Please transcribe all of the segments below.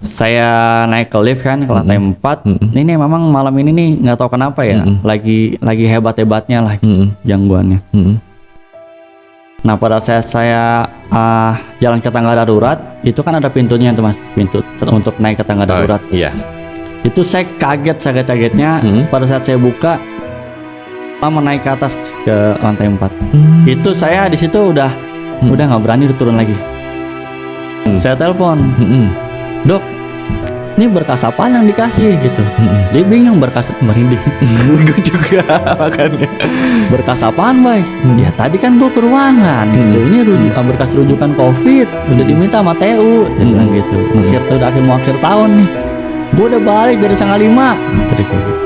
Saya naik ke lift kan ke lantai 4. Ini memang malam ini nih nggak tahu kenapa ya, lagi hebat-hebatnya lah gangguannya. Nah pada saat saya jalan ke tangga darurat, itu kan ada pintunya tuh mas, pintu untuk naik ke tangga darurat. Iya. Itu saya kagetnya pada saat saya buka, lama naik ke atas ke lantai 4. Itu saya di situ udah nggak berani turun lagi. Saya telepon, dok, ini berkas apa yang dikasih gitu. Dia bingung, berkas merinding. Gue juga makanya. Berkas apaan bay? Ya tadi kan gue ke ruangan gitu. Ini berkas rujukan COVID, udah diminta sama TU. Dia bilang gitu. Udah akhir tahun nih. Gue udah balik dari 4:30. Tadi kayak gitu.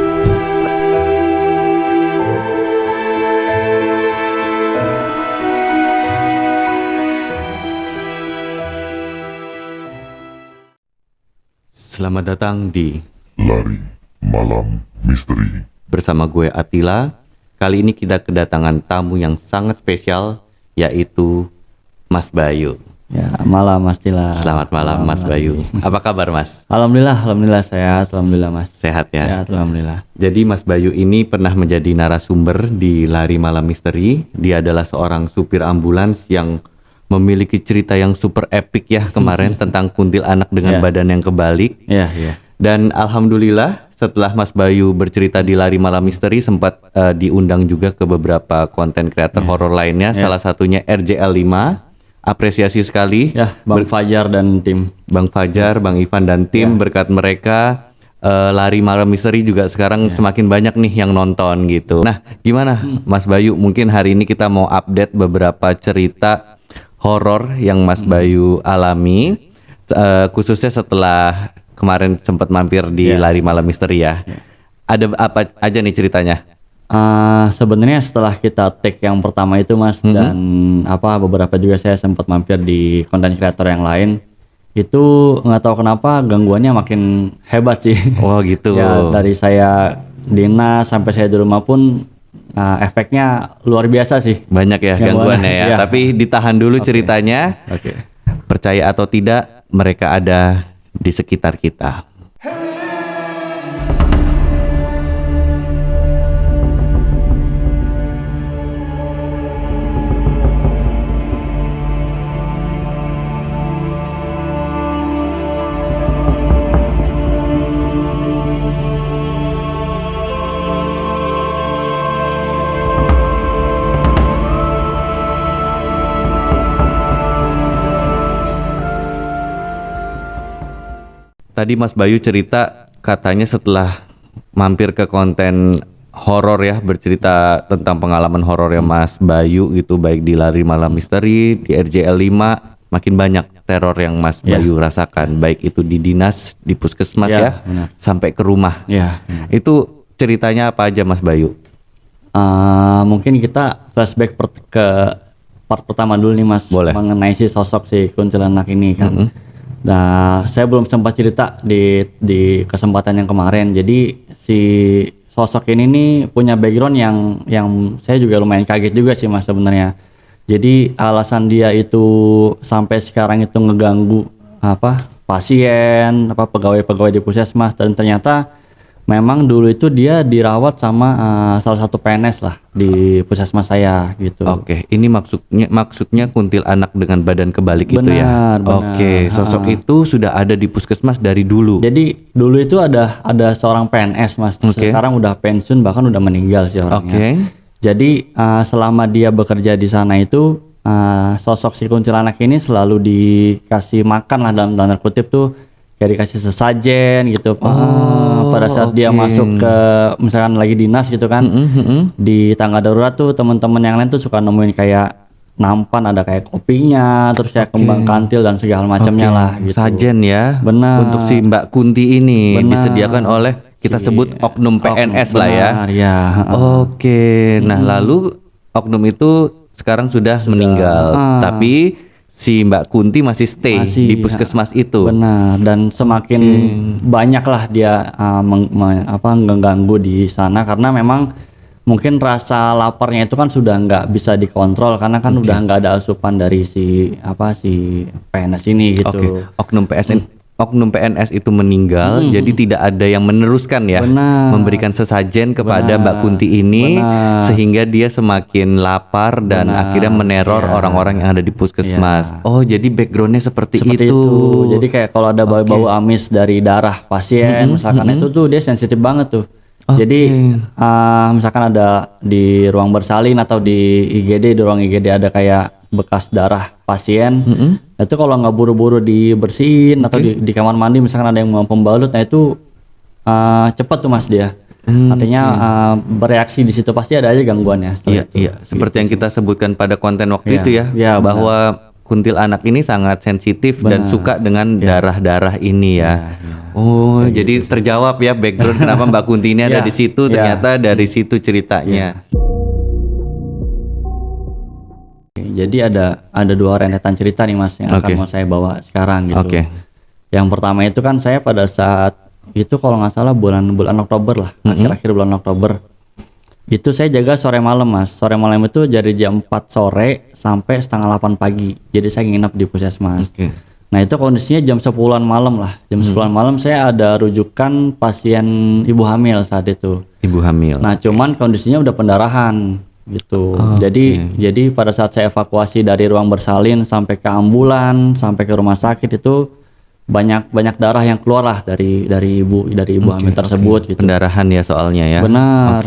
Selamat datang di Lari Malam Misteri. bersama gue Attila. Kali ini kita kedatangan tamu yang sangat spesial, yaitu Mas Bayu. Ya malam Mas Tila. Selamat malam Mas Bayu. Apa kabar Mas? Alhamdulillah sehat. Alhamdulillah Mas. Sehat ya? Sehat alhamdulillah. Jadi Mas Bayu ini pernah menjadi narasumber di Lari Malam Misteri. Dia adalah seorang supir ambulans yang memiliki cerita yang super epic ya kemarin tentang kuntilanak dengan badan yang kebalik. Iya. Dan alhamdulillah setelah Mas Bayu bercerita di Lari Malam Misteri sempat diundang juga ke beberapa konten kreator horor lainnya. Salah satunya RJL5. Apresiasi sekali Ya Bang Fajar dan tim. Bang Fajar, Bang Ivan dan tim. Berkat mereka Lari Malam Misteri juga sekarang semakin banyak nih yang nonton gitu. Nah gimana Mas Bayu, mungkin hari ini kita mau update beberapa cerita horor yang Mas Bayu alami, khususnya setelah kemarin sempat mampir di Lari Malam Misteri ya. Ada apa aja nih ceritanya? Sebenarnya setelah kita take yang pertama itu Mas, dan beberapa juga saya sempat mampir di konten kreator yang lain, itu nggak tahu kenapa gangguannya makin hebat sih. Oh gitu. Ya dari saya dinas sampai saya di rumah pun efeknya luar biasa sih. Banyak ya gangguannya ya. Iya. Tapi ditahan dulu ceritanya. Oke. Percaya atau tidak, mereka ada di sekitar kita. Tadi Mas Bayu cerita katanya setelah mampir ke konten horor ya, bercerita tentang pengalaman horor ya Mas Bayu gitu, baik di Lari Malam Misteri, di RJL5, makin banyak teror yang Mas Bayu rasakan, baik itu di dinas, di puskesmas ya, sampai ke rumah. Itu ceritanya apa aja Mas Bayu? Mungkin kita flashback ke part pertama dulu nih Mas. Boleh. Mengenai si sosok si kuntilanak ini kan. Nah, saya belum sempat cerita di kesempatan yang kemarin. Jadi si sosok ini nih punya background yang saya juga lumayan kaget juga sih Mas sebenarnya. Jadi alasan dia itu sampai sekarang itu ngeganggu pasien, pegawai-pegawai di puskesmas, dan ternyata memang dulu itu dia dirawat sama salah satu PNS lah di puskesmas saya gitu. Oke, ini maksudnya kuntilanak dengan badan kebalik itu ya. Benar. Oke, sosok itu sudah ada di puskesmas dari dulu. Jadi dulu itu ada seorang PNS Mas. Sekarang udah pensiun, bahkan udah meninggal sih orangnya. Jadi selama dia bekerja di sana itu sosok si kuntilanak ini selalu dikasih makan lah dalam tanda kutip tuh, kayak dikasih sesajen gitu pada saat dia masuk ke misalkan lagi dinas gitu kan, di tangga darurat tuh teman-teman yang lain tuh suka nemuin kayak nampan, ada kayak kopinya, terus kayak kembang kantil dan segala macamnya lah gitu. Sajen ya. Benar. Untuk si Mbak Kunti ini disediakan oleh kita sebut oknum PNS lah ya. Oke. Nah lalu oknum itu sekarang sudah meninggal, tapi si Mbak Kunti masih stay di puskesmas itu. Benar, dan semakin banyak lah dia mengganggu di sana, karena memang mungkin rasa laparnya itu kan sudah nggak bisa dikontrol, karena kan udah nggak ada asupan dari si PNS ini gitu. Oknum oknum PNS itu meninggal, jadi tidak ada yang meneruskan ya, memberikan sesajen kepada Mbak Kunti ini, sehingga dia semakin lapar dan akhirnya meneror orang-orang yang ada di puskesmas. Oh, jadi backgroundnya seperti itu. Jadi kayak kalau ada bau-bau amis dari darah pasien, misalkan itu tuh dia sensitif banget tuh. Jadi misalkan ada di ruang bersalin atau di ruang IGD ada kayak bekas darah pasien, itu kalau nggak buru-buru dibersihin atau di kamar mandi misalkan ada yang mau pembalut, nah itu cepat tuh Mas dia. Artinya bereaksi di situ pasti ada aja gangguannya. Iya. Seperti yang kita sebutkan pada konten waktu itu ya, bahwa kuntilanak ini sangat sensitif dan suka dengan darah-darah ini ya. Jadi terjawab ya background kenapa Mbak Kunti ini ada di situ, ternyata dari situ ceritanya. Jadi ada dua rentetan cerita nih Mas yang akan mau saya bawa sekarang gitu. Yang pertama itu kan saya pada saat itu kalau nggak salah bulan Oktober lah, akhir-akhir bulan Oktober. Itu saya jaga sore malam Mas. Sore malam itu dari jam 4 sore sampai setengah 8 pagi. Jadi saya nginep di puskesmas. Nah itu kondisinya jam 10-an malam lah. Jam 10-an malam saya ada rujukan pasien ibu hamil saat itu. Ibu hamil. Nah cuman kondisinya udah pendarahan gitu. Jadi pada saat saya evakuasi dari ruang bersalin sampai ke ambulan, sampai ke rumah sakit itu banyak darah yang keluar lah dari ibu hamil tersebut gitu. Pendarahan ya soalnya ya. Benar.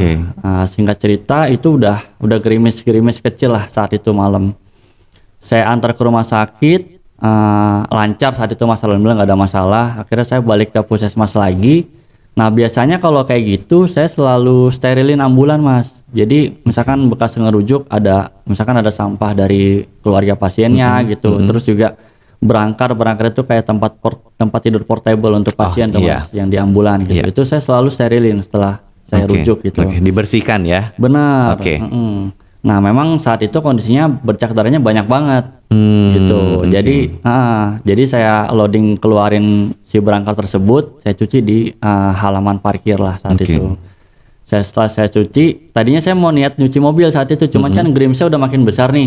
Singkat cerita itu udah gerimis kecil lah saat itu malam. Saya antar ke rumah sakit, lancar saat itu Mas, alhamdulillah nggak ada masalah. Akhirnya saya balik ke puskesmas lagi. Nah biasanya kalau kayak gitu saya selalu sterilin ambulan Mas. Jadi misalkan bekas ngerujuk misalkan ada sampah dari keluarga pasiennya gitu. Terus juga berangkar itu kayak tempat tidur portable untuk pasien tuh Mas, yang di ambulan gitu. Itu saya selalu sterilin setelah saya rujuk gitu. Dibersihkan ya. Benar. Nah memang saat itu kondisinya bercak darahnya banyak banget gitu. Jadi saya loading keluarin si berangkar tersebut, saya cuci di halaman parkir lah saat itu. Setelah saya cuci, tadinya saya mau niat nyuci mobil saat itu, cuman kan gerimisnya udah makin besar nih.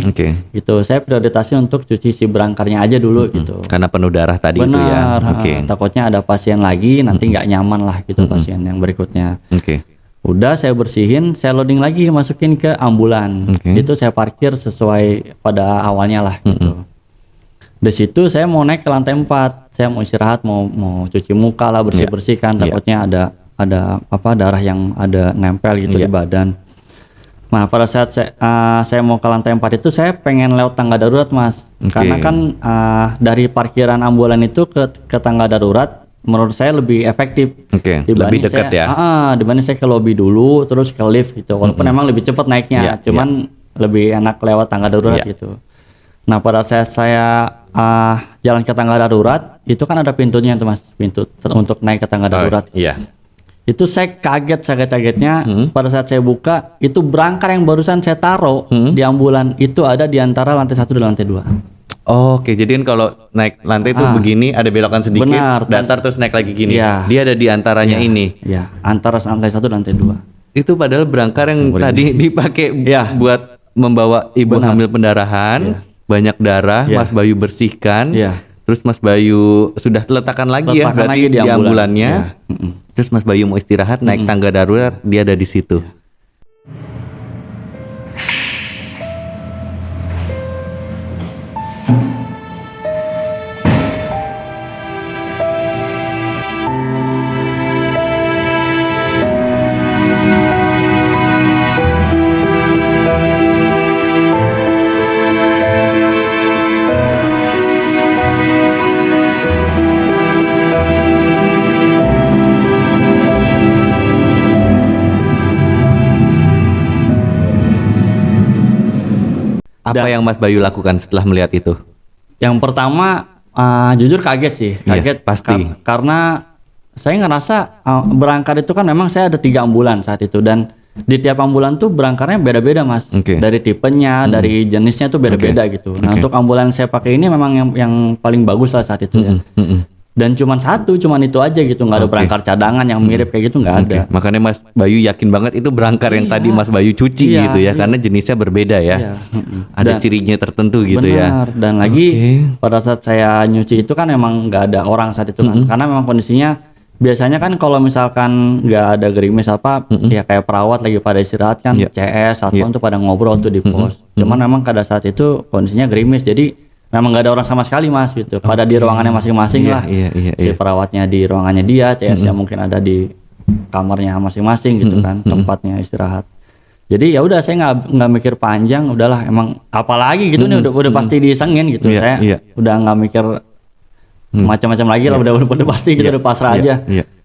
Gitu. Saya prioritasnya untuk cuci si berangkarnya aja dulu gitu. Karena penuh darah tadi itu ya. Takutnya ada pasien lagi, nanti nggak nyaman lah gitu pasien yang berikutnya. Udah saya bersihin, saya loading lagi, masukin ke ambulan. Itu saya parkir sesuai pada awalnya lah gitu. Di situ saya mau naik ke lantai 4. Saya mau istirahat, mau cuci muka lah, bersih-bersihkan. Takutnya ada darah yang ada nempel gitu di badan. Nah pada saat saya mau ke lantai 4 itu saya pengen lewat tangga darurat Mas. Karena kan dari parkiran ambulan itu ke tangga darurat menurut saya lebih efektif. Lebih dekat ya. Dibanding saya ke lobby dulu terus ke lift gitu. Walaupun emang lebih cepat naiknya, cuman lebih enak lewat tangga darurat gitu. Nah pada saat saya jalan ke tangga darurat itu kan ada pintunya tuh Mas, pintu untuk naik ke tangga darurat. Itu saya kagetnya pada saat saya buka itu berangkar yang barusan saya taruh di ambulan itu ada di antara lantai 1 dan lantai 2. Jadi kan kalau naik lantai itu begini ada belokan sedikit, datar terus naik lagi gini. Dia ada di antaranya ini. Antara lantai 1 dan lantai 2. Itu padahal berangkar yang tadi dipakai buat membawa ibu hamil pendarahan, banyak darah, Mas Bayu bersihkan. Terus Mas Bayu sudah letakkan lagi berarti di ambulannya. Terus Mas Bayu mau istirahat naik tangga darurat, dia ada di situ. Apa yang Mas Bayu lakukan setelah melihat itu? Yang pertama jujur kaget sih, pasti. Karena saya ngerasa berangkar itu kan memang saya ada 3 ambulan saat itu dan di tiap ambulan tuh berangkarnya beda-beda Mas. Dari tipenya, dari jenisnya tuh beda-beda gitu. Nah untuk ambulan saya pakai ini memang yang paling bagus lah saat itu ya. Dan cuman itu aja gitu, nggak ada berangkar cadangan yang mirip kayak gitu, nggak ada. Makanya Mas Bayu yakin banget itu berangkar yang tadi Mas Bayu cuci gitu ya, karena jenisnya berbeda ya. Iya. Ada cirinya tertentu gitu ya. Benar. Dan lagi pada saat saya nyuci itu kan emang nggak ada orang saat itu kan, karena memang kondisinya biasanya kan kalau misalkan nggak ada gerimis apa, ya kayak perawat lagi pada istirahat kan, CS atau untuk pada ngobrol tuh di pos. Cuman memang pada saat itu kondisinya gerimis, jadi memang nggak ada orang sama sekali Mas gitu. Pada di ruangannya masing-masing lah. Si perawatnya di ruangannya dia, CS-nya mungkin ada di kamarnya masing-masing gitu kan, tempatnya istirahat. Jadi ya udah saya nggak mikir panjang, udahlah emang apalagi gitu nih udah pasti disengin gitu. Saya udah nggak mikir macam-macam lagi lah, udah pasti gitu, udah pasrah aja.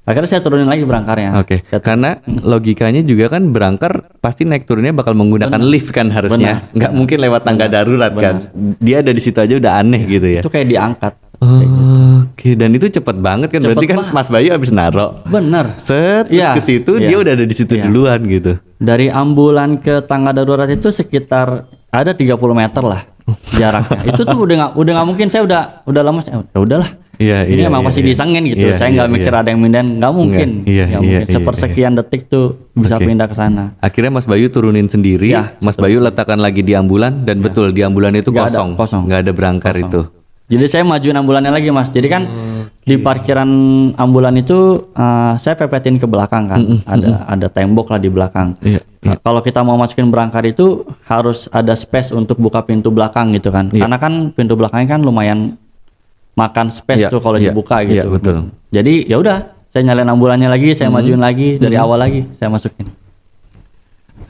Akhirnya saya turunin lagi berangkarnya. Karena logikanya juga kan berangkar pasti naik turunnya bakal menggunakan lift kan harusnya. Nggak mungkin lewat tangga darurat kan. Dia ada di situ aja udah aneh gitu ya. Itu kayak diangkat. Dan itu cepet banget kan. Berarti kan Mas Bayu abis naro. Bener. Terus ke situ dia udah ada di situ duluan gitu. Dari ambulan ke tangga darurat itu sekitar ada 30 meter lah jaraknya. Itu tuh udah nggak mungkin, saya udah lemas. Udahlah. Ini emang pasti disengin gitu. Saya nggak mikir ada yang mindahin, nggak mungkin. Nggak mungkin. Sepersekian detik tuh bisa pindah ke sana. Akhirnya Mas Bayu turunin sendiri. Mas Bayu letakkan lagi di ambulan dan betul di ambulan itu kosong. Nggak ada berangkar itu. Jadi saya majuin ambulannya lagi Mas. Jadi kan di parkiran ambulan itu saya pepetin ke belakang kan. Ada tembok lah di belakang. Kalau kita mau masukin berangkar itu harus ada space untuk buka pintu belakang gitu kan. Karena kan pintu belakangnya kan lumayan makan space tuh kalau dibuka gitu. Betul. Jadi ya udah, saya nyalain ambulannya lagi, saya majuin lagi dari awal lagi, saya masukin.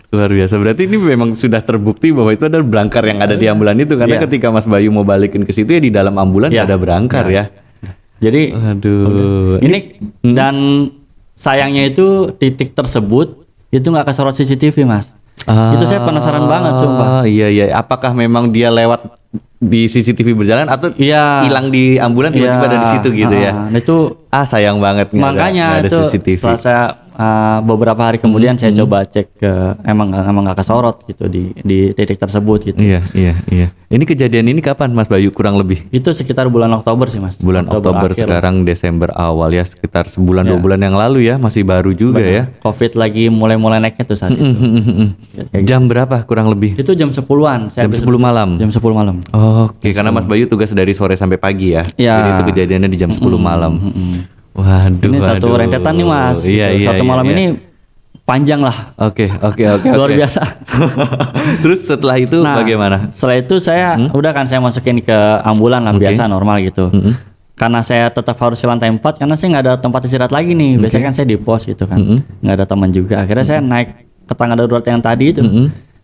Luar biasa. Berarti ini memang sudah terbukti bahwa itu ada berangkar yang ada di ambulan itu, karena ketika Mas Bayu mau balikin ke situ ya di dalam ambulan ada berangkar ya. Jadi ini dan sayangnya itu titik tersebut itu nggak kesorot CCTV Mas. Itu saya penasaran banget sumpah. Iya. Apakah memang dia lewat di CCTV berjalan atau hilang di ambulan tiba-tiba ada di situ gitu ya? Itu sayang banget makanya nggak ada itu CCTV. Setelah saya beberapa hari kemudian saya coba cek ke emang nggak kesorot gitu di titik tersebut gitu. Iya. Ini kejadian ini kapan Mas Bayu kurang lebih? Itu sekitar bulan Oktober sih Mas. Bulan Oktober sekarang Desember awal ya, sekitar sebulan 2 bulan yang lalu ya, masih baru juga ya. Covid lagi mulai naiknya tuh saat itu. Jam berapa kurang lebih? Itu jam 10-an. Jam 10 malam. Jam 10 malam. Oke, karena Mas Bayu tugas dari sore sampai pagi ya. Jadi itu kejadiannya di jam 10 malam. Waduh. Ini satu rentetan nih Mas. Satu malam ini panjang lah. Oke. Luar biasa. Terus setelah itu bagaimana? Setelah itu saya udah kan saya masukin ke ambulan lah, biasa normal gitu. Karena saya tetap harus di lantai 4 karena saya nggak ada tempat istirahat lagi nih. Biasanya kan saya di pos gitu kan. Nggak ada teman juga. Akhirnya saya naik ke tangga darurat yang tadi itu.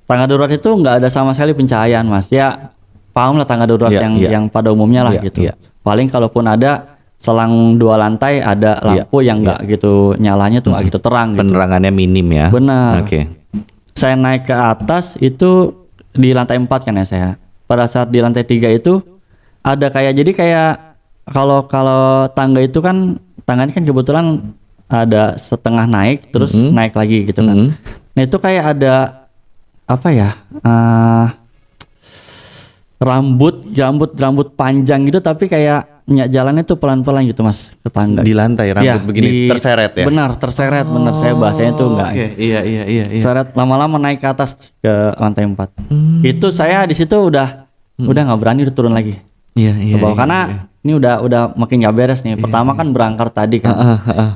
Tangga darurat itu nggak ada sama sekali pencahayaan Mas. Ya paham lah tangga darurat yang pada umumnya lah gitu. Paling kalaupun ada selang 2 lantai ada lampu yang nggak gitu nyalanya tuh nggak gitu terang gitu. Penerangannya minim ya. Benar. Saya naik ke atas itu di lantai 4 kan ya saya. Pada saat di lantai 3 itu ada kayak kalau tangga itu kan, tangganya kan kebetulan ada setengah naik terus naik lagi gitu kan. Nah itu kayak ada apa ya? Rambut panjang gitu tapi kayak jalannya tuh pelan-pelan gitu Mas ke tangga. Di lantai rambut begini terseret ya? Benar, terseret benar, saya bahasanya tuh enggak. Iya. Seret lama-lama naik ke atas ke lantai 4. Itu saya di situ udah nggak berani udah turun lagi. Ke bawah karena ini udah makin nggak beres nih. Pertama kan berangkar tadi kan.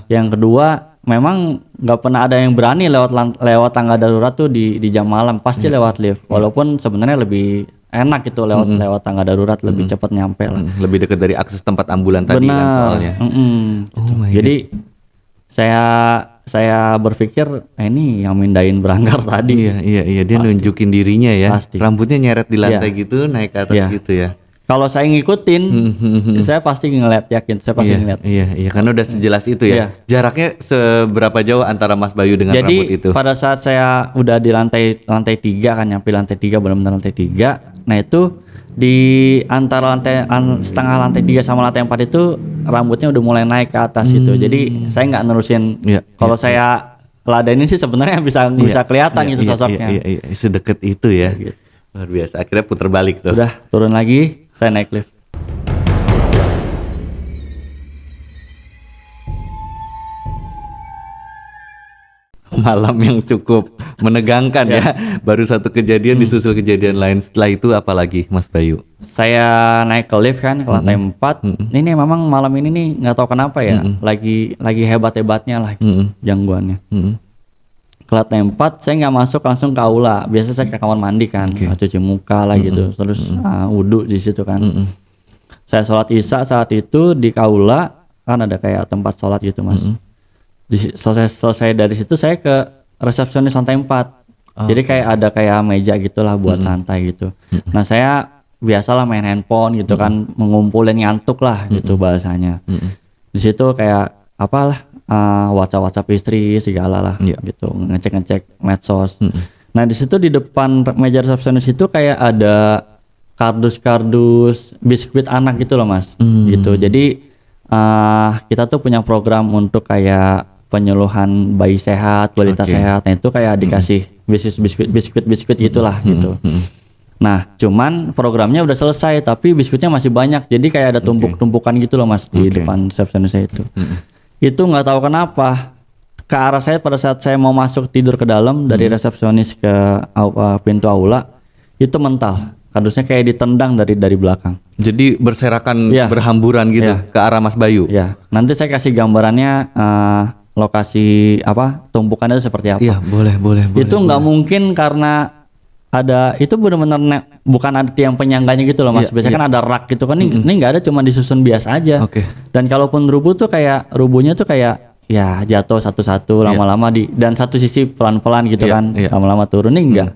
Yang kedua memang nggak pernah ada yang berani lewat tangga darurat tuh di jam malam, pasti lewat lift. Walaupun sebenarnya lebih enak gitu lewat tangga darurat, lebih cepat nyampe lah. Lebih dekat dari akses tempat ambulan tadi kan soalnya. Jadi saya berpikir ini yang mindahin berangkar tadi. Iya dia pasti nunjukin dirinya ya. Pasti. Rambutnya nyeret di lantai gitu, naik ke atas gitu ya. Kalau saya ngikutin, saya pasti yakin saya pasti ngeliat. Iya, karena udah sejelas itu ya. Jaraknya seberapa jauh antara Mas Bayu dengan rambut itu? Jadi pada saat saya udah di lantai 3 kan, nyampe lantai 3, benar-benar lantai 3. Nah itu di antara setengah lantai 3 sama lantai 4 itu rambutnya udah mulai naik ke atas gitu. Jadi saya nggak nerusin. Kalau saya ladenin sih sebenarnya bisa kelihatan gitu sosoknya. Iya, sedekat itu ya. Gitu. Luar biasa. Akhirnya putar balik tuh. Udah turun lagi, saya naik lift. malam yang cukup menegangkan ya. Baru satu kejadian disusul kejadian lain. Setelah itu apa lagi Mas Bayu? Saya naik ke lift kan ke lantai 4. Ini memang malam ini nih nggak tahu kenapa ya, lagi hebat-hebatnya lah gitu, gangguannya. Ke lantai 4 saya nggak masuk, langsung ke aula. Biasa saya ke kamar mandi kan, cuci muka lah gitu, terus wudhu di situ kan. Saya sholat isya saat itu di aula, kan ada kayak tempat sholat gitu Mas. Selesai dari situ saya ke resepsionis lantai 4. Jadi kayak ada kayak meja gitulah buat santai gitu. Nah saya biasalah main handphone gitu kan, mengumpulin ngantuk lah gitu bahasanya. Di situ kayak apalah WhatsApp istri segala lah gitu, ngecek medsos. Nah di situ di depan meja resepsionis itu kayak ada kardus biskuit anak gitu loh Mas. Gitu. Jadi kita tuh punya program untuk kayak penyuluhan bayi sehat, balita sehat. Nah itu kayak dikasih biskuit gitulah gitu. Nah cuman programnya udah selesai tapi biskuitnya masih banyak. Jadi kayak ada tumpuk-tumpukan gitu loh Mas di depan resepsionis saya itu. Itu nggak tahu kenapa ke arah saya pada saat saya mau masuk tidur ke dalam dari resepsionis ke pintu aula itu mental. Kardusnya kayak ditendang dari belakang. Jadi berserakan berhamburan gitu ke arah Mas Bayu. Ya, nanti saya kasih gambarannya lokasi tumpukannya itu seperti apa. Iya, boleh. Itu nggak mungkin karena ada itu benar-benar bukan ada tiang penyangganya gitu loh Mas. Biasanya kan ada rak gitu kan. Ini nggak ada, cuma disusun biasa aja. Dan kalaupun rubuh tuh kayak rubuhnya tuh kayak ya jatuh satu-satu lama-lama dan satu sisi pelan-pelan gitu kan. Lama-lama turun. Ini enggak.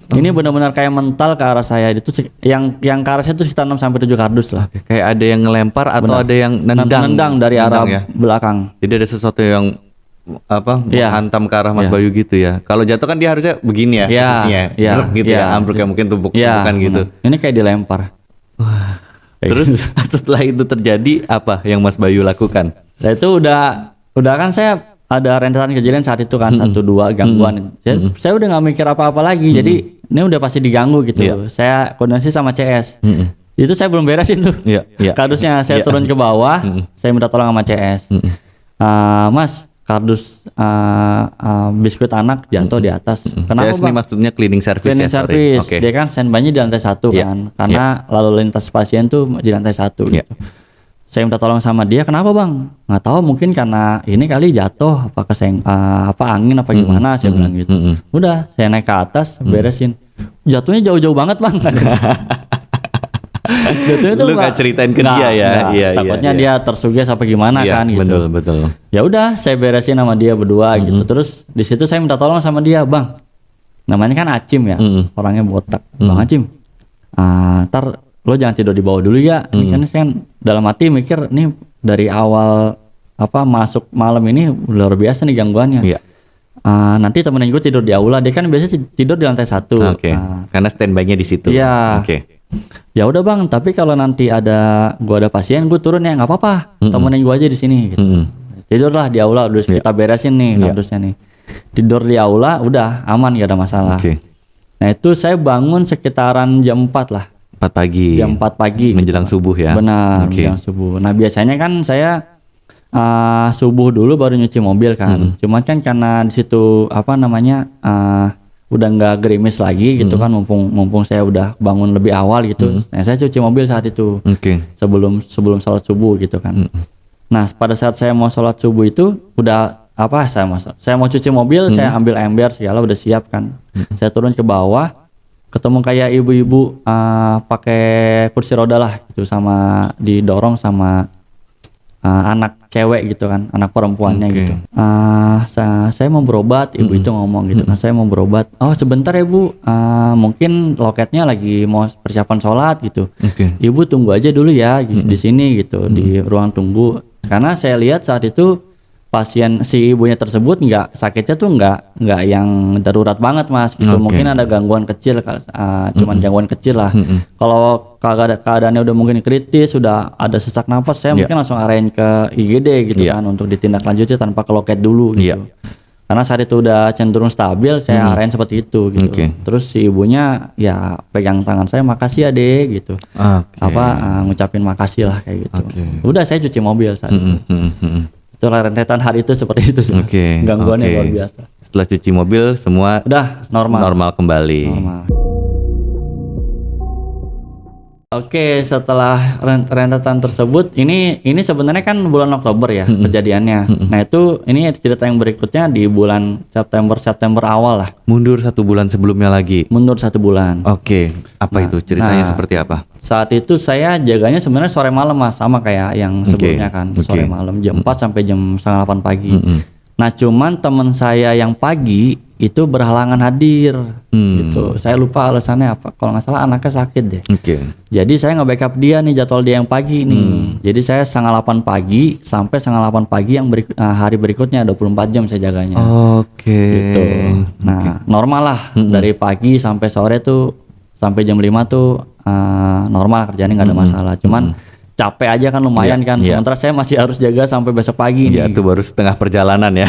Ini benar-benar kayak mental ke arah saya. Itu yang ke arah saya itu sekitar 6 sampai 7 kardus lah. Kayak ada yang ngelempar atau ada yang nendang dari arah belakang. Jadi ada sesuatu yang menghantam ke arah Mas Bayu gitu ya. Kalau jatuh kan dia harusnya begini ya posisinya. Gitu ya. Ambruknya mungkin tumpuk-tumpukan gitu. Ini kayak dilempar. Wah. Terus setelah itu terjadi apa yang Mas Bayu lakukan? Nah itu udah kan saya ada rentetan kejadian saat itu kan 1-2 gangguan. Saya udah nggak mikir apa-apa lagi. Jadi ini udah pasti diganggu gitu. Saya koordinasi sama CS. Itu saya belum beresin tuh. Kardusnya saya turun ke bawah. Saya minta tolong sama CS. Mas, kardus biskuit anak jatuh di atas. Kenapa CS ini maksudnya cleaning service. Cleaning service. Dia kan standby-nya di lantai 1 kan. Karena lalu lintas pasien tuh di lantai 1 gitu. Saya minta tolong sama dia, kenapa bang? Nggak tahu, mungkin karena ini kali jatuh, angin apa gimana, saya bilang gitu. Udah, saya naik ke atas, beresin. Jatuhnya jauh-jauh banget bang. Jatuhnya tuh lu nggak ceritain ke dia ya? Iya, takutnya dia tersugesti apa gimana kan gitu. Betul. Ya udah, saya beresin sama dia berdua gitu. Terus di situ saya minta tolong sama dia, bang. Namanya kan Acim ya, orangnya botak. Bang Acim, ntar lo jangan tidur di bawah dulu ya. Ini kan saya dalam hati mikir nih dari awal masuk malam ini luar biasa nih gangguannya. Nanti temenin gue tidur di aula. Dia kan biasanya tidur di lantai 1. Karena standby-nya di situ. Iya. Ya udah bang, tapi kalau nanti ada pasien, gue turun ya nggak apa-apa. Temenin gue aja di sini. Gitu. Tidurlah di aula. Udah kita beresin nih kardusnya nih. Tidur di aula, udah aman, gak ada masalah. Nah itu saya bangun sekitaran jam 4 lah. 4 pagi. Jam 4 pagi. Menjelang subuh ya. Benar, menjelang subuh. Nah, biasanya kan saya subuh dulu baru nyuci mobil kan. Cuman kan karena di situ udah nggak gerimis lagi gitu kan, mumpung saya udah bangun lebih awal gitu. Nah, saya cuci mobil saat itu. Sebelum sholat subuh gitu kan. Nah, pada saat saya mau sholat subuh itu udah saya mau cuci mobil, saya ambil ember segala udah siap kan. Saya turun ke bawah, ketemu kayak ibu-ibu pakai kursi roda lah gitu, sama didorong sama anak cewek gitu kan, anak perempuannya gitu. Saya mau berobat, ibu itu ngomong gitu kan, saya mau berobat. Oh sebentar ya bu, mungkin loketnya lagi mau persiapan sholat gitu. Ibu tunggu aja dulu ya di sini gitu, di ruang tunggu. Karena saya lihat saat itu pasien si ibunya tersebut sakitnya tuh nggak yang darurat banget mas gitu. Mungkin ada gangguan kecil, cuman gangguan kecil lah. Kalau keadaannya udah mungkin kritis, sudah ada sesak nafas, saya mungkin langsung arahin ke IGD gitu kan, untuk ditindaklanjuti tanpa ke loket dulu gitu. Karena saat itu udah cenderung stabil, saya arahin seperti itu gitu. Terus si ibunya ya pegang tangan saya, makasih ya dek gitu. Ngucapin makasih lah kayak gitu. Udah saya cuci mobil saat itu. Itulah rentetan hari itu seperti itu sih. Gangguannya luar biasa. setelah cuci mobil semua Udah normal. kembali. Normal. Oke, setelah rentetan tersebut, ini sebenarnya kan bulan Oktober ya kejadiannya. Nah itu ini cerita yang berikutnya di bulan September awal lah. Mundur 1 bulan sebelumnya lagi. Mundur 1 bulan. Oke, apa itu ceritanya seperti apa? Saat itu saya jaganya sebenarnya sore malam Mas, sama kayak yang sebelumnya kan, sore malam jam 4 sampai jam setengah 8 pagi. Nah cuman teman saya yang pagi itu berhalangan hadir gitu. Saya lupa alasannya apa. Kalau nggak salah anaknya sakit deh. Jadi saya nge-backup dia nih, jadwal dia yang pagi nih. Jadi saya setengah 8 pagi sampai setengah 8 pagi yang hari berikutnya 24 jam saya jaganya. Gitu. Nah normal lah dari pagi sampai sore tuh sampai jam 5 tuh normal kerjanya nggak ada masalah. Cuman capek aja kan lumayan kan. Sementara saya masih harus jaga sampai besok pagi nih. Itu baru setengah perjalanan ya.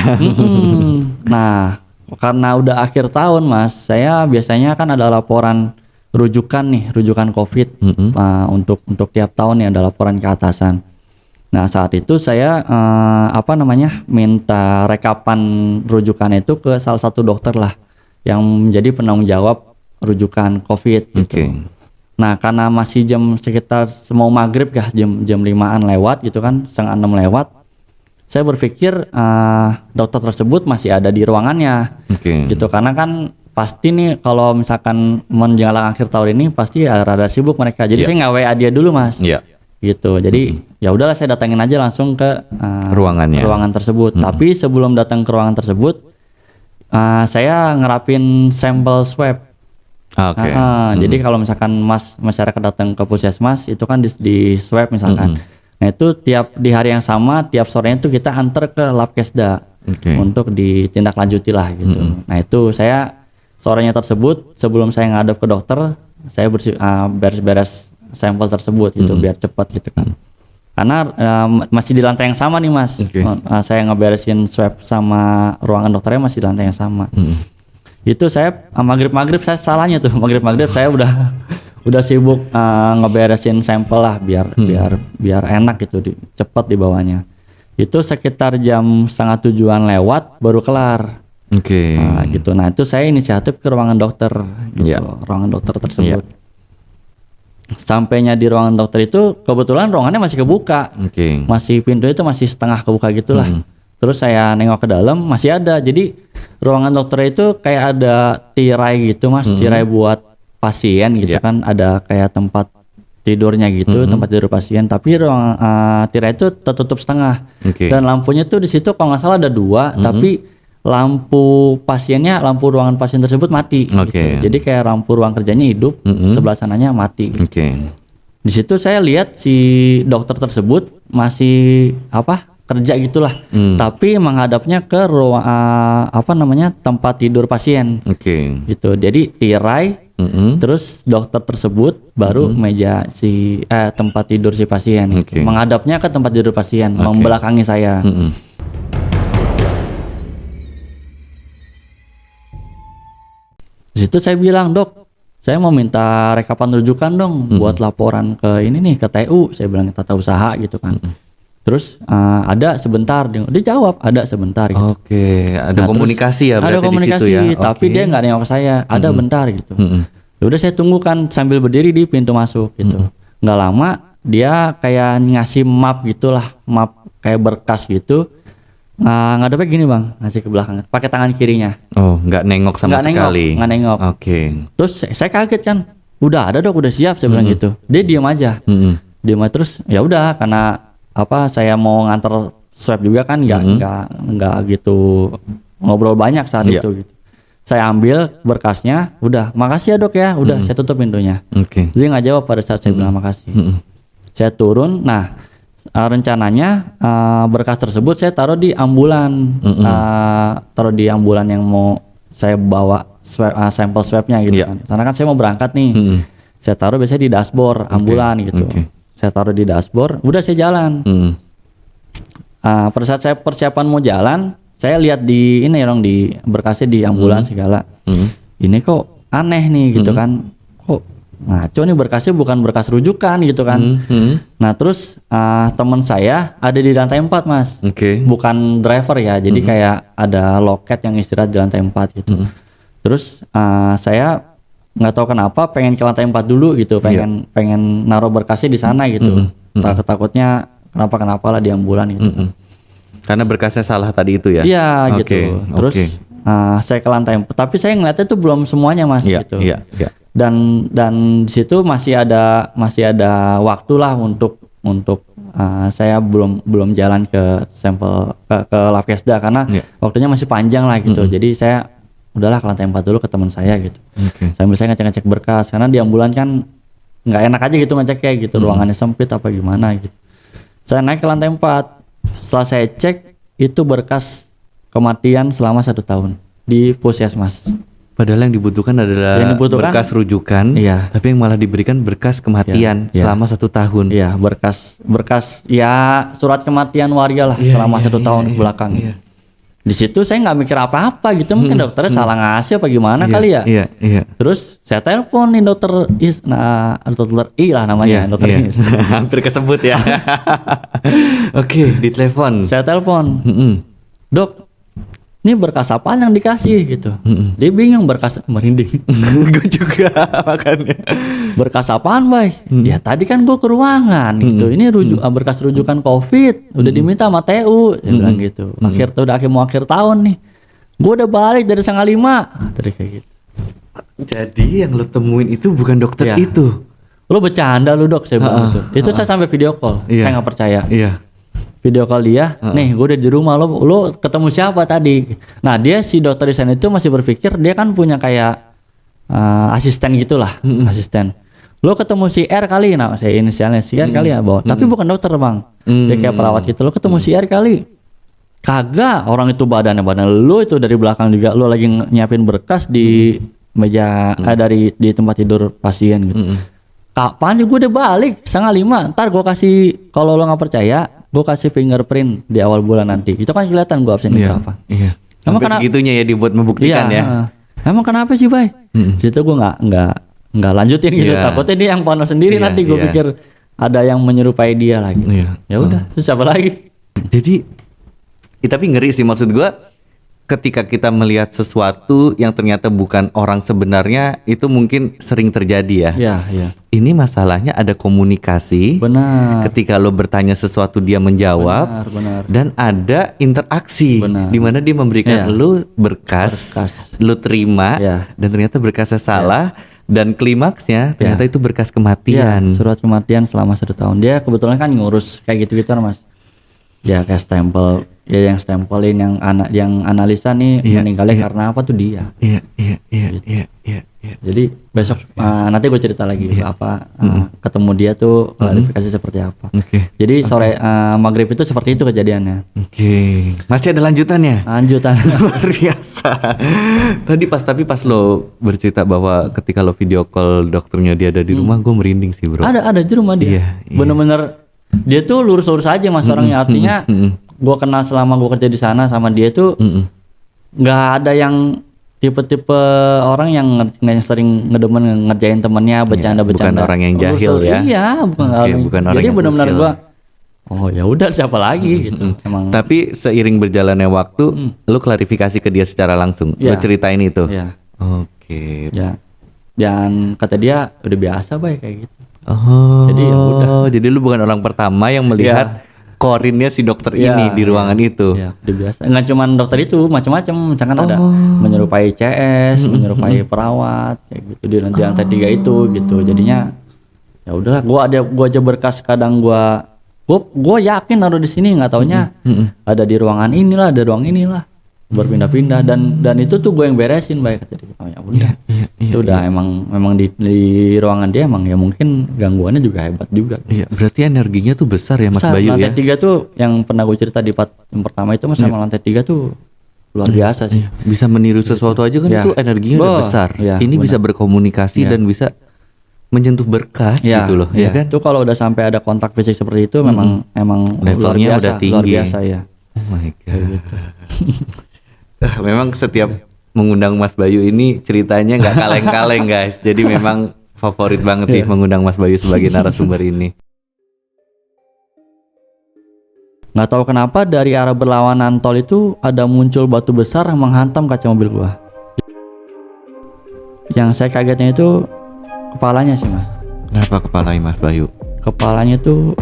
Nah karena udah akhir tahun Mas, saya biasanya kan ada laporan rujukan COVID untuk tiap tahun ya, ada laporan ke atasan. Nah saat itu saya minta rekapan rujukan itu ke salah satu dokter lah yang menjadi penanggung jawab rujukan COVID gitu. Nah karena masih jam sekitar mau maghrib kah, jam 5-an lewat gitu kan, setengah 6 lewat, saya berpikir dokter tersebut masih ada di ruangannya gitu, karena kan pasti nih kalau misalkan menjelang akhir tahun ini pasti rada sibuk mereka, jadi saya nggak WA dia dulu Mas. Gitu, jadi ya udahlah saya datangin aja langsung ke ruangan tersebut. Tapi sebelum datang ke ruangan tersebut saya ngerapin sampel swab. Jadi kalau misalkan masyarakat datang ke puskesmas itu kan di swab misalkan. Nah itu di hari yang sama tiap sorenya itu kita antar ke Labkesda untuk ditindaklanjuti lah gitu. Nah itu saya sorenya tersebut sebelum saya ngadep ke dokter, saya beres-beres sampel tersebut gitu biar cepat gitu kan. Karena masih di lantai yang sama nih Mas. Saya ngeberesin swab sama ruangan dokternya masih di lantai yang sama. Itu saya maghrib saya salahnya tuh, maghrib saya udah sibuk ngeberesin sampel lah biar enak gitu, cepet dibawanya. Itu sekitar jam 6:30 lewat baru kelar. Gitu. Nah itu saya inisiatif ke ruangan dokter gitu, ruangan dokter tersebut. Sampainya di ruangan dokter itu kebetulan ruangannya masih kebuka, masih pintu itu masih setengah kebuka gitulah. Terus saya nengok ke dalam masih ada. Jadi ruangan dokter itu kayak ada tirai gitu Mas, tirai buat pasien gitu kan, ada kayak tempat tidurnya gitu, tempat tidur pasien. Tapi ruang tirai itu tertutup setengah. Dan lampunya tuh di situ kalau nggak salah ada 2, tapi lampu ruangan pasien tersebut mati. Gitu. Jadi kayak lampu ruang kerjanya hidup, sebelah sananya mati. Di situ saya lihat si dokter tersebut masih kerja gitulah, tapi menghadapnya ke ruang tempat tidur pasien. Gitu. Jadi tirai, terus dokter tersebut baru meja tempat tidur si pasien. Menghadapnya ke tempat tidur pasien, membelakangi saya. Di situ saya bilang, "Dok, saya mau minta rekapan rujukan dong buat laporan ke ini nih, ke TU." Saya bilang tata usaha gitu kan. Terus ada sebentar, dia jawab ada sebentar gitu. Ada komunikasi ya berarti ada komunikasi, di situ ya. Tapi dia nggak nengok ke saya, ada bentar gitu. Udah saya tunggu kan sambil berdiri di pintu masuk gitu. Nggak lama dia kayak ngasih map gitulah, map kayak berkas gitu. Ngadepnya gini Bang, ngasih ke belakang, pakai tangan kirinya. Nggak nengok sama sekali. Nggak nengok. Terus saya kaget kan, udah ada Dok, udah siap saya bilang gitu. Dia diam aja, diam aja. Terus ya udah karena saya mau nganter swab juga kan, nggak gitu ngobrol banyak saat itu gitu. Saya ambil berkasnya, udah makasih ya Dok ya, udah saya tutup pintunya. Dia nggak jawab pada saat saya bilang makasih. Saya turun, nah rencananya berkas tersebut saya taruh di ambulan, yang mau saya bawa sampel swabnya gitu kan. Karena kan saya mau berangkat nih, saya taruh biasanya di dashboard ambulan gitu. Saya taruh di dashboard, udah saya jalan. Pada saat saya persiapan mau jalan, saya lihat di berkasnya di ambulan segala. Ini kok aneh nih gitu kan. Kok ngaco nih berkasnya, bukan berkas rujukan gitu kan. Nah terus teman saya ada di lantai 4 mas, bukan driver ya, jadi kayak ada loket yang istirahat di lantai 4 gitu. Terus saya nggak tahu kenapa pengen ke lantai 4 dulu gitu, pengen naruh berkasnya di sana gitu. Takutnya kenapa lah di ambulan gitu. Karena berkasnya salah tadi itu ya? Iya gitu. Terus saya ke lantai 4, tapi saya ngeliatnya tuh belum semuanya mas gitu. Dan di situ masih ada waktu lah untuk saya belum jalan ke sampel ke Lavesda karena waktunya masih panjang lah gitu. Jadi saya udahlah ke lantai 4 dulu ke teman saya gitu. Sambil saya ngecek berkas karena di ambulan kan nggak enak aja gitu ngecek kayak gitu, ruangannya sempit apa gimana gitu. Saya naik ke lantai 4. Setelah saya cek itu berkas kematian selama 1 tahun di Puskesmas. Padahal yang dibutuhkan adalah berkas rujukan, tapi yang malah diberikan berkas kematian selama 1 tahun. Iya, berkas ya surat kematian warga lah selama 1 tahun ke belakang. Di situ saya nggak mikir apa-apa gitu, mungkin dokternya salah ngasih apa gimana kali ya. Terus saya telepon nih dokter I lah namanya, dokter I. Hampir kesebut ya. Oke, ditelepon. Saya telepon, dok, ini berkas apaan yang dikasih gitu. Dia bingung, berkas merinding. Gue juga makanya. Berkas apaan, Bay? Ya tadi kan gue ke ruangan gitu. Ini berkas rujukan COVID, udah diminta sama TU. Dia bilang gitu. Mau akhir tahun nih. Gue udah balik dari 4:30. Tadi kayak gitu. Jadi yang lo temuin itu bukan dokter itu. Lo bercanda lu dok, saya bilang gitu. Itu saya sampai video call. Saya nggak percaya. Video call dia, nih gue udah di rumah, lo ketemu siapa tadi? Nah dia si dokter di sana itu masih berpikir dia kan punya kayak asisten gitulah, asisten. Lo ketemu si R kali, nah saya inisialnya si R kali ya, tapi bukan dokter bang, dia kayak perawat gitu. Lo ketemu si R kali, kagak, orang itu badan lo itu dari belakang juga, lo lagi nyiapin berkas di meja di tempat tidur pasien gitu. Kapan gue udah balik 4:30, ntar gue kasih, kalau lo nggak percaya gue kasih fingerprint di awal bulan nanti, itu kan kelihatan gue absen berapa. Sampai segitunya ya dibuat membuktikan ya. Emang kenapa sih Bay? Situ gue nggak lanjutin gitu, takutnya dia yang panas sendiri nanti gue pikir ada yang menyerupai dia lagi. Ya udah, terus siapa lagi? Jadi tapi ngeri sih, maksud gue ketika kita melihat sesuatu yang ternyata bukan orang sebenarnya, itu mungkin sering terjadi ya. Ini masalahnya ada komunikasi. Benar. Ketika lo bertanya sesuatu dia menjawab. Benar. Dan ada interaksi di mana dia memberikan lo berkas, lo terima, dan ternyata berkasnya salah. Dan klimaksnya ternyata itu berkas kematian. Surat kematian selama 1 tahun. Dia kebetulan kan ngurus kayak gitu-gitu mas. Ya kayak stempel. Ya yang stempelin, yang analisa nih meninggalnya karena apa tuh dia. Jadi besok nanti gue cerita lagi ketemu dia tuh klarifikasi seperti apa. Jadi sore maghrib itu seperti itu kejadiannya. Masih ada lanjutannya? Lanjutan. Luar biasa. Tadi pas lo bercerita bahwa ketika lo video call dokternya dia ada di rumah, gue merinding sih bro. Ada di rumah dia. Bener-bener dia tuh lurus-lurus aja mas orangnya, artinya gue kenal selama gue kerja di sana sama dia tuh nggak ada yang tipe-tipe orang yang sering ngedemen ngerjain temennya bercanda-bercanda. Bukan orang yang jahil ya. Iya, bukan orang. Jadi benar-benar gue, oh ya udah siapa lagi gitu. Emang. Tapi seiring berjalannya waktu, lu klarifikasi ke dia secara langsung, lu ceritain itu. Oke. Ya. Dan kata dia udah biasa Bay kayak gitu. Jadi ya udah. Jadi lu bukan orang pertama yang melihat korinnya si dokter ini di ruangan itu. Udah biasa. Enggak cuma dokter itu, macam-macam. Misalkan ada menyerupai CS, menyerupai perawat kayak gitu di lantai 3 itu gitu. Jadinya ya udahlah, gua aja berkas kadang gua yakin naruh di sini, enggak taunya ada di ruangan inilah, ada ruang inilah. Berpindah-pindah dan itu tuh gue yang beresin baik kata dia. Oh ya udah. Itu udah memang di ruangan dia emang ya mungkin gangguannya juga hebat juga. Berarti energinya tuh besar ya Mas Bayu ya. Lantai 3 tuh yang pernah gue cerita di part yang pertama itu Mas, sama lantai 3 tuh luar biasa sih. Bisa meniru sesuatu aja kan itu energinya udah besar. Ini benar. Bisa berkomunikasi dan bisa menyentuh berkas gitu loh, ya kan? Itu kalau udah sampai ada kontak fisik seperti itu memang levelnya luar biasa, udah tinggi. Luar biasa ya. Oh my god. Gitu. Memang setiap mengundang Mas Bayu ini ceritanya nggak kaleng-kaleng guys. Jadi memang favorit banget sih mengundang Mas Bayu sebagai narasumber ini. Nggak tahu kenapa dari arah berlawanan tol itu ada muncul batu besar yang menghantam kaca mobil gua. Yang saya kagetnya itu kepalanya sih mas. Kenapa kepalanya Mas Bayu? Kepalanya tuh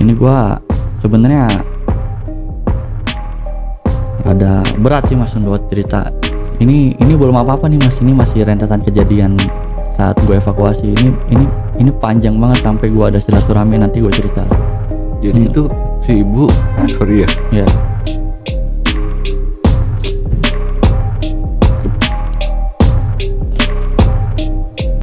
ini gua sebenarnya ada berat sih mas untuk cerita. Ini belum apa-apa nih mas, ini masih rentetan kejadian saat gue evakuasi. Ini panjang banget sampai gue ada silaturahmi, nanti gue cerita. Jadi itu si ibu, sorry ya,